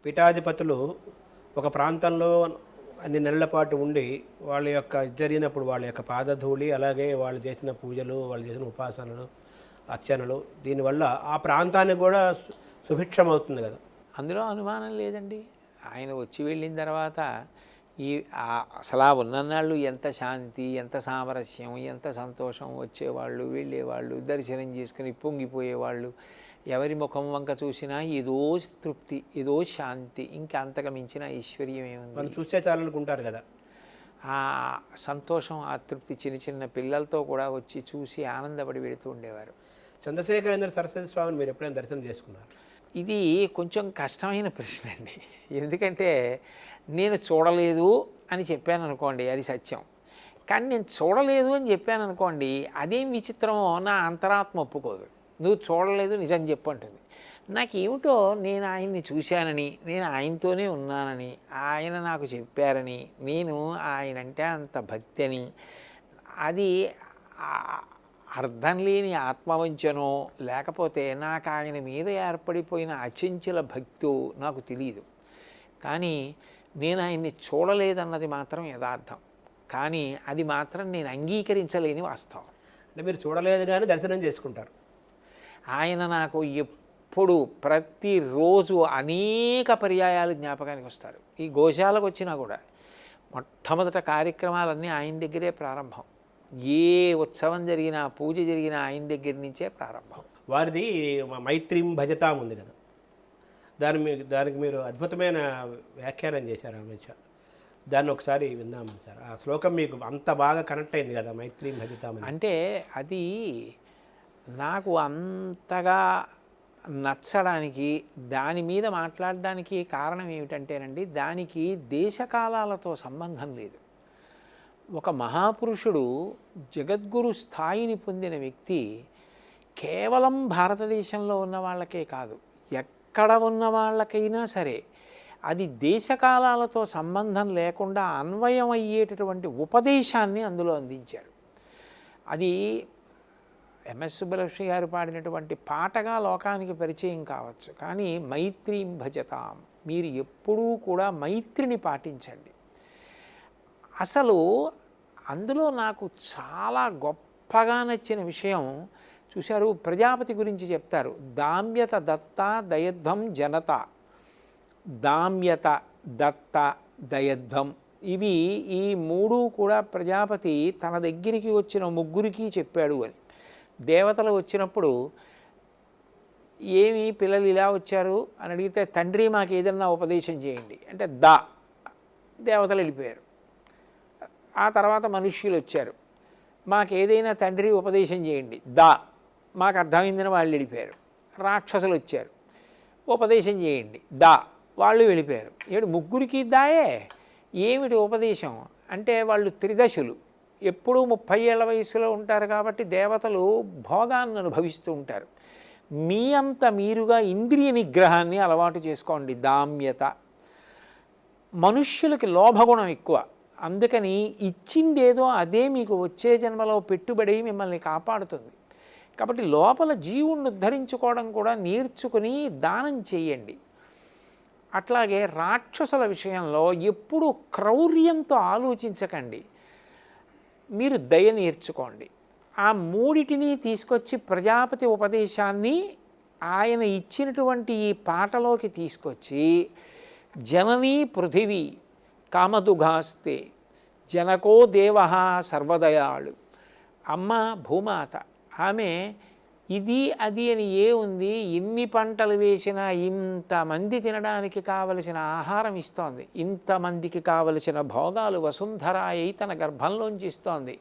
పీఠాధిపతులు ఒక ప్రాంతంలో అన్ని నెలల పాటు ఉండి వాళ్ళ యొక్క జరిగినప్పుడు వాళ్ళ యొక్క పాదధూళి, అలాగే వాళ్ళు చేసిన పూజలు, వాళ్ళు చేసిన ఉపాసనలు, అర్చనలు, దీనివల్ల ఆ ప్రాంతానికి కూడా సుభిక్షమవుతుంది కదా. అందులో అనుమానం లేదండి. ఆయన వచ్చి వెళ్ళిన తర్వాత అసలు ఆ ఉన్ననాళ్ళు ఎంత శాంతి, ఎంత సామరస్యం, ఎంత సంతోషం. వచ్చేవాళ్ళు, వెళ్ళేవాళ్ళు, దర్శనం చేసుకుని పొంగిపోయేవాళ్ళు. ఎవరి ముఖం వంక చూసినా ఏదో తృప్తి, ఏదో శాంతి, ఇంకా అంతకు మించిన ఐశ్వర్యం ఏముంది. మనం చూసే చాలనుకుంటారు కదా. ఆ సంతోషం, ఆ తృప్తి చిన్న చిన్న పిల్లలతో కూడా వచ్చి చూసి ఆనందపడి వెళుతూ ఉండేవారు. చంద్రశేఖరేంద్ర సరస్వతి స్వామిని మీరు ఎప్పుడైనా దర్శనం చేసుకున్నారు? ఇది కొంచెం కష్టమైన ప్రశ్న అండి. ఎందుకంటే నేను చూడలేదు అని చెప్పాను అనుకోండి, అది సత్యం. కానీ నేను చూడలేదు అని చెప్పాను అనుకోండి, అదేం విచిత్రమో నా అంతరాత్మ ఒప్పుకోదు. నువ్వు చూడలేదు, నిజం చెప్పు అంటుంది. నాకేమిటో నేను ఆయన్ని చూశానని, నేను ఆయనతోనే ఉన్నానని, ఆయన నాకు చెప్పారని, నేను ఆయనంటే అంత భక్తి అని, అది అర్థం లేని ఆత్మవంచనో లేకపోతే నాకు ఆయన మీద ఏర్పడిపోయిన అచంచల భక్తో నాకు తెలియదు. కానీ నేను ఆయన్ని చూడలేదన్నది మాత్రం యథార్థం. కానీ అది మాత్రం నేను అంగీకరించలేని వాస్తవం. అంటే మీరు చూడలేదు కానీ దర్శనం చేసుకుంటారు. ఆయన నాకు ఎప్పుడు ప్రతిరోజు అనేక పర్యాయాలు జ్ఞాపకానికి వస్తారు. ఈ గోశాలకు వచ్చినా కూడా మొట్టమొదట కార్యక్రమాలన్నీ ఆయన దగ్గరే ప్రారంభం. ఏ ఉత్సవం జరిగినా, పూజ జరిగినా ఆయన దగ్గర నుంచే ప్రారంభం. వారిది మైత్రీం భజతాం ఉంది కదా, దానికి మీరు అద్భుతమైన వ్యాఖ్యానం చేశారు అమిత్ షా. దాన్ని ఒకసారి విందామని సార్. ఆ శ్లోకం మీకు అంత బాగా కనెక్ట్ అయింది కదా, మైత్రీం భజతాం అంటే. అది నాకు అంతగా నచ్చడానికి, దాని మీద మాట్లాడడానికి కారణం ఏమిటంటేనండి, దానికి దేశకాలాలతో సంబంధం లేదు. ఒక మహాపురుషుడు, జగద్గురు స్థాయిని పొందిన వ్యక్తి కేవలం భారతదేశంలో ఉన్న వాళ్ళకే కాదు, ఎక్కడ ఉన్న వాళ్ళకైనా సరే అది దేశకాలాలతో సంబంధం లేకుండా అన్వయం అయ్యేటటువంటి ఉపదేశాన్ని అందులో అందించారు. అది ఎంఎస్ సుబ్బలక్ష్మి గారు పాడినటువంటి పాటగా లోకానికి పరిచయం కావచ్చు. కానీ మైత్రీం భజతాం, మీరు ఎప్పుడూ కూడా మైత్రిని పాటించండి. అసలు అందులో నాకు చాలా గొప్పగా నచ్చిన విషయం చూశారు, ప్రజాపతి గురించి చెప్తారు. దామ్యత దత్త దయధ్వం జనత, దామ్యత దత్త దయధ్వం, ఇవి ఈ మూడు కూడా ప్రజాపతి తన దగ్గరికి వచ్చిన ముగ్గురికి చెప్పాడు అని. దేవతలు వచ్చినప్పుడు ఏమి పిల్లలు ఇలా వచ్చారు అని అడిగితే, తండ్రి మాకు ఏదన్నా ఉపదేశం చేయండి అంటే దేవతలు వెళ్ళిపోయారు. ఆ తర్వాత మనుష్యులు వచ్చారు, మాకు ఏదైనా తండ్రి ఉపదేశం చేయండి మాకు అర్థమైందని వాళ్ళు వెళ్ళిపోయారు. రాక్షసులు వచ్చారు, ఉపదేశం చేయండి వాళ్ళు వెళ్ళిపోయారు. ముగ్గురికి దాయే ఏమిటి ఉపదేశం అంటే, వాళ్ళు త్రిదశులు, ఎప్పుడూ 30 ఏళ్ల వయసులో ఉంటారు కాబట్టి దేవతలు భోగాన్ని అనుభవిస్తూ ఉంటారు. మీ అంత మీరుగా ఇంద్రియ నిగ్రహాన్ని అలవాటు చేసుకోండి. దామ్యత, మనుష్యులకి లోభగుణం ఎక్కువ, అందుకని ఇచ్చిందేదో అదే మీకు వచ్చే జన్మలో పెట్టుబడి మిమ్మల్ని కాపాడుతుంది. కాబట్టి లోపల జీవుణ్ణి ఉద్ధరించుకోవడం కూడా నేర్చుకుని దానం చేయండి. అట్లాగే రాక్షసుల విషయంలో ఎప్పుడు క్రౌర్యంతో ఆలోచించకండి, మీరు దయ నేర్చుకోండి. ఆ మూడిటిని తీసుకొచ్చి ప్రజాపతి ఉపదేశాన్ని ఆయన ఇచ్చినటువంటి ఈ పాటలోకి తీసుకొచ్చి, జననీ పృథివీ కామదుఘాస్తే జనకో దేవ సర్వదయాళు, అమ్మ భూమాత, ఆమె ఇది అది అని ఉంది, ఎన్ని పంటలు వేసినా ఇంతమంది తినడానికి కావలసిన ఆహారం ఇస్తోంది, ఇంతమందికి కావలసిన భోగాలు వసుంధరాయి తన గర్భంలోంచి ఇస్తోంది,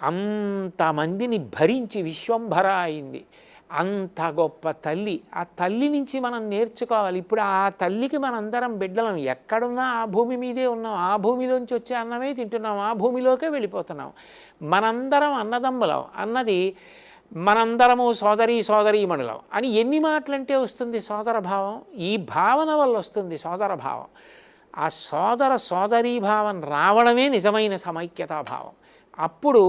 అంతమందిని భరించి విశ్వంభర అయింది. అంత గొప్ప తల్లి, ఆ తల్లి నుంచి మనం నేర్చుకోవాలి. ఇప్పుడు ఆ తల్లికి మనందరం బిడ్డలం, ఎక్కడున్నా ఆ భూమి మీదే ఉన్నాం, ఆ భూమిలోంచి వచ్చే అన్నమే తింటున్నాం, ఆ భూమిలోకే వెళ్ళిపోతున్నాం. మనందరం అన్నదమ్ములం అన్నది, మనందరము సోదరీమణులం అని ఎన్ని మాటలంటే వస్తుంది సోదర భావం. ఈ భావన వల్ల వస్తుంది సోదర భావం. ఆ సోదరీభావం రావడమే నిజమైన సమైక్యతాభావం. అప్పుడు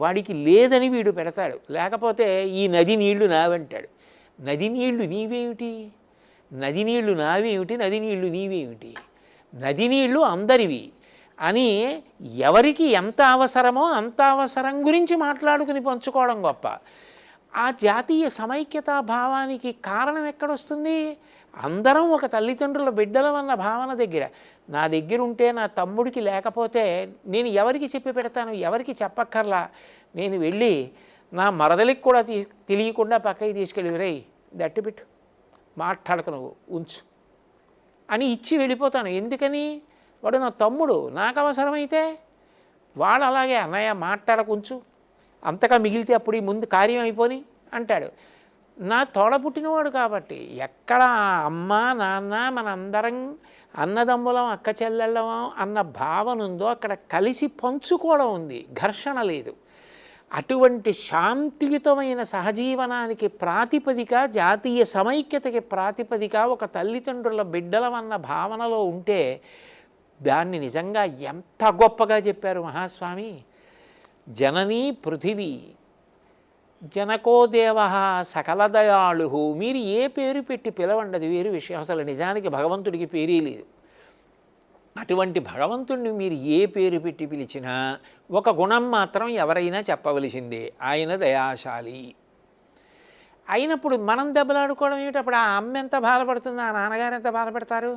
వాడికి లేదని వీడు పెడతాడు, లేకపోతే ఈ నది నీళ్లు నావంటాడు. నది నీళ్లు నీవేమిటి, నది నీళ్లు నావేమిటి, నది నీళ్లు నీవేమిటి, నది నీళ్లు అందరివి అని ఎవరికి ఎంత అవసరమో అంత అవసరం గురించి మాట్లాడుకుని పంచుకోవడం గొప్ప. ఆ జాతీయ సమైక్యతా భావానికి కారణం ఎక్కడొస్తుంది? అందరం ఒక తల్లిదండ్రుల బిడ్డలం అన్న భావన దగ్గర. నా దగ్గర ఉంటే నా తమ్ముడికి లేకపోతే నేను ఎవరికి చెప్పి పెడతాను? ఎవరికి చెప్పక్కర్లా. నేను వెళ్ళి నా మరదలికి కూడా తెలియకుండా పక్కకి తీసుకెళ్ళి రేయ్ దట్టిపెట్టు, మాట్లాడక నువ్వు ఉంచు అని ఇచ్చి వెళ్ళిపోతాను. ఎందుకని? వాడు నా తమ్ముడు, నాకు అవసరమైతే వాడు అలాగే అన్నయ్య మాట్లాడకుంచు, అంతగా మిగిలితే అప్పుడు ఈ ముందు కార్యం అయిపోని అంటాడు. నా తోడ పుట్టినవాడు కాబట్టి ఎక్కడ అమ్మ నాన్న మనందరం అన్నదమ్ములం అక్క చెల్లెళ్ళం అన్న భావన ఉందో అక్కడ కలిసి పంచుకోవడం ఉంది, ఘర్షణ లేదు. అటువంటి శాంతియుతమైన సహజీవనానికి ప్రాతిపదిక, జాతీయ సమైక్యతకి ప్రాతిపదిక ఒక తల్లిదండ్రుల బిడ్డలమన్న భావనలో ఉంటే దాన్ని నిజంగా ఎంత గొప్పగా చెప్పారు మహాస్వామి. జననీ పృథివీ జనకో దేవ సకల దయాళు. మీరు ఏ పేరు పెట్టి పిలవండి, అది వేరు విషయం. అసలు నిజానికి భగవంతుడికి పేరే లేదు. అటువంటి భగవంతుడిని మీరు ఏ పేరు పెట్టి పిలిచినా ఒక గుణం మాత్రం ఎవరైనా చెప్పవలసిందే, ఆయన దయాశాలి. అయినప్పుడు మనం దెబ్బలాడుకోవడం ఏమిటి? అప్పుడు ఆ అమ్మ ఎంత బాధపడుతుంది, ఆ నాన్నగారు ఎంత బాధపడతారు?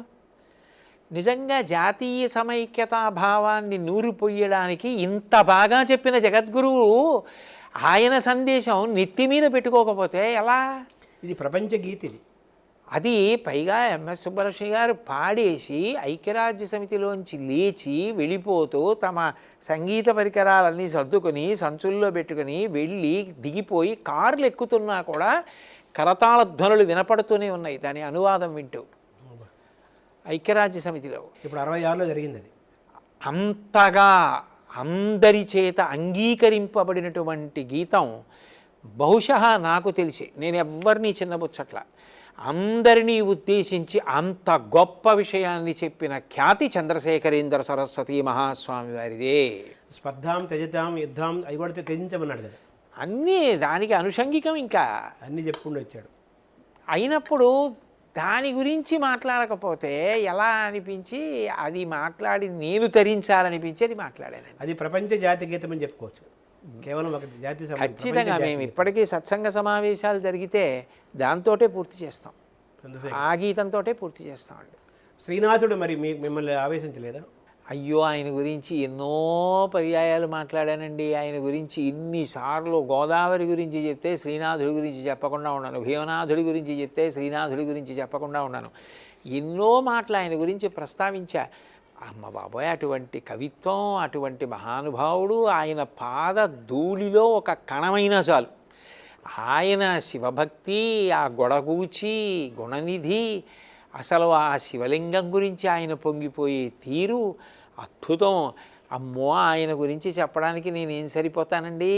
నిజంగా జాతీయ సమైక్యతా భావాన్ని నూరిపోయడానికి ఇంత బాగా చెప్పిన జగద్గురువు ఆయన సందేశం నెత్తి మీద పెట్టుకోకపోతే ఎలా? ఇది ప్రపంచ గీత. ఇది అది పైగా ఎంఎస్ సుబ్బలక్ష్మి గారు పాడేసి ఐక్యరాజ్య సమితిలోంచి లేచి వెళ్ళిపోతూ తమ సంగీత పరికరాలన్నీ సర్దుకొని సంచుల్లో పెట్టుకొని వెళ్ళి దిగిపోయి కార్లు ఎక్కుతున్నా కూడా కరతాళ ధ్వనులు వినపడుతూనే ఉన్నాయి దాని అనువాదం వింటూ ఐక్యరాజ్య సమితిలో. ఇప్పుడు 66లో జరిగింది అది. అంతగా అందరి చేత అంగీకరింపబడినటువంటి గీతం బహుశా నాకు తెలిసి, నేను ఎవ్వరినీ చిన్నబుచ్చట్ల, అందరినీ ఉద్దేశించి అంత గొప్ప విషయాన్ని చెప్పిన ఖ్యాతి చంద్రశేఖరేంద్ర సరస్వతి మహాస్వామి వారిదే. స్పర్ధాం త్యజతాం యుద్ధాం అవి కూడా త్యజించమన్నాడు కదా. అన్నీ దానికి అనుషంగికం. ఇంకా అన్నీ చెప్పుకుంటూ వచ్చాడు. అయినప్పుడు దాని గురించి మాట్లాడకపోతే ఎలా అనిపించి అది మాట్లాడి నేను తరించాలనిపించి అది మాట్లాడానండి. అది ప్రపంచ జాతి గీతం అని చెప్పుకోవచ్చు. కేవలం ఒక జాతి ఖచ్చితంగా మేము ఇప్పటికీ సత్సంగ సమావేశాలు జరిగితే దాంతోటే పూర్తి చేస్తాం, ఆ గీతంతో పూర్తి చేస్తామండి. శ్రీనాథుడు మరి మిమ్మల్ని ఆవేశించలేదా? అయ్యో, ఆయన గురించి ఎన్నో పర్యాయాలు మాట్లాడానండి. ఆయన గురించి ఇన్నిసార్లు గోదావరి గురించి చెప్తే శ్రీనాథుడి గురించి చెప్పకుండా ఉన్నాను, భీమనాథుడి గురించి చెప్తే శ్రీనాథుడి గురించి చెప్పకుండా ఉన్నాను. ఎన్నో మాటలు ఆయన గురించి ప్రస్తావించా. అమ్మ బాబోయ్, అటువంటి కవిత్వం, అటువంటి మహానుభావుడు, ఆయన పాద ధూళిలో ఒక కణమైనా చాలు. ఆయన శివభక్తి, ఆ గొడగూచి గుణనిధి, అసలు ఆ శివలింగం గురించి ఆయన పొంగిపోయే తీరు అద్భుతం. అమ్మో, ఆయన గురించి చెప్పడానికి నేనేం సరిపోతానండి.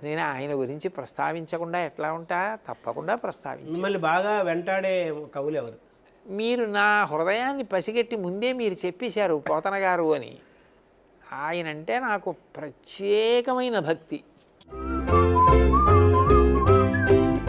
నేను ఆయన గురించి ప్రస్తావించకుండా ఎట్లా ఉంటా? తప్పకుండా ప్రస్తావించ. మిమ్మల్ని బాగా వెంటాడే కవులు ఎవరు? మీరు నా హృదయాన్ని పసిగట్టి ముందే మీరు చెప్పేశారు పోతన గారు అని. ఆయనంటే నాకు ప్రత్యేకమైన భక్తి.